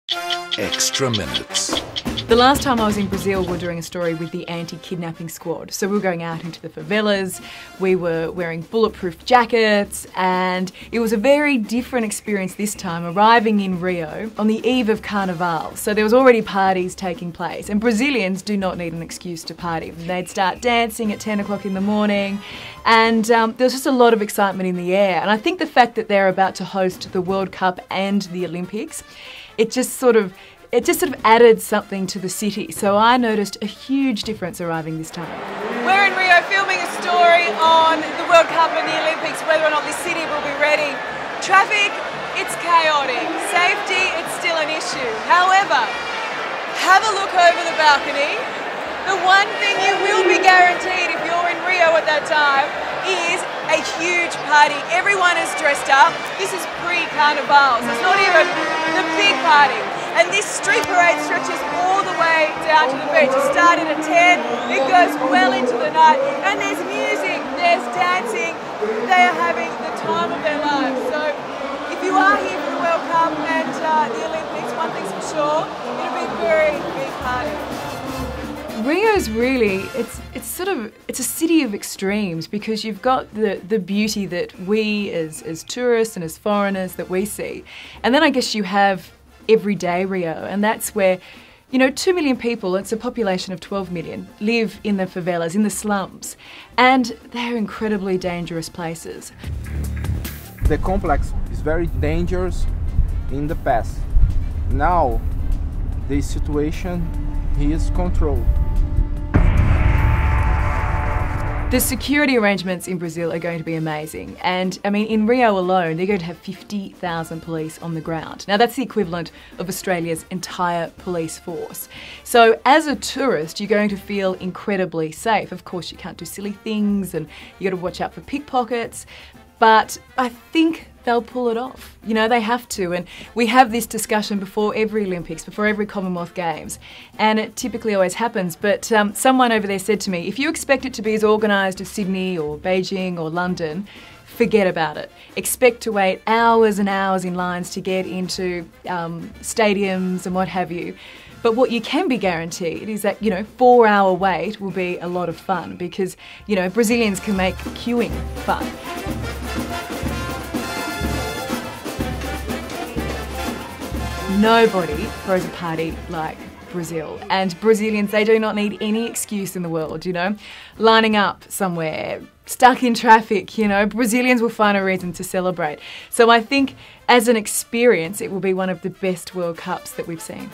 Extra minutes. The last time I was in Brazil, we were doing a story with the anti-kidnapping squad. So we were going out into the favelas, we were wearing bulletproof jackets, and it was a very different experience this time, arriving in Rio on the eve of Carnival. So there was already parties taking place, and Brazilians do not need an excuse to party. They'd start dancing at 10 o'clock in the morning, and there was just a lot of excitement in the air. And I think the fact that they're about to host the World Cup and the Olympics, it just sort of added something to the city. So I noticed a huge difference arriving this time. We're in Rio filming a story on the World Cup and the Olympics, whether or not this city will be ready. Traffic, it's chaotic. Safety, it's still an issue. However, have a look over the balcony. The one thing you will be guaranteed if you're in Rio at that time is a huge party. Everyone is dressed up. This is pre-Carnival, so it's not even the big party. And this street parade stretches all the way down to the beach. It started at 10, it goes well into the night, and there's music, there's dancing. They are having the time of their lives. So if you are here for the World Cup and the Olympics, one thing's for sure, it'll be a very big party. Rio's really, it's a city of extremes, because you've got the beauty that we as tourists and as foreigners that we see. And then I guess you have everyday Rio, and that's where, 2 million people, it's a population of 12 million, live in the favelas, in the slums. And they're incredibly dangerous places. The complex is very dangerous in the past. Now, the situation is controlled. The security arrangements in Brazil are going to be amazing. And I mean, in Rio alone, they're going to have 50,000 police on the ground. Now that's the equivalent of Australia's entire police force. So as a tourist, you're going to feel incredibly safe. Of course, you can't do silly things and you got to watch out for pickpockets, but I think they'll pull it off. They have to, and we have this discussion before every Olympics, before every Commonwealth Games, and it typically always happens. But someone over there said to me, if you expect it to be as organised as Sydney or Beijing or London, forget about it. Expect to wait hours and hours in lines to get into stadiums and what have you. But what you can be guaranteed is that, 4-hour wait will be a lot of fun, because, Brazilians can make queuing fun. Nobody throws a party like Brazil, and Brazilians, they do not need any excuse in the world, lining up somewhere, stuck in traffic, Brazilians will find a reason to celebrate. So I think as an experience, it will be one of the best World Cups that we've seen.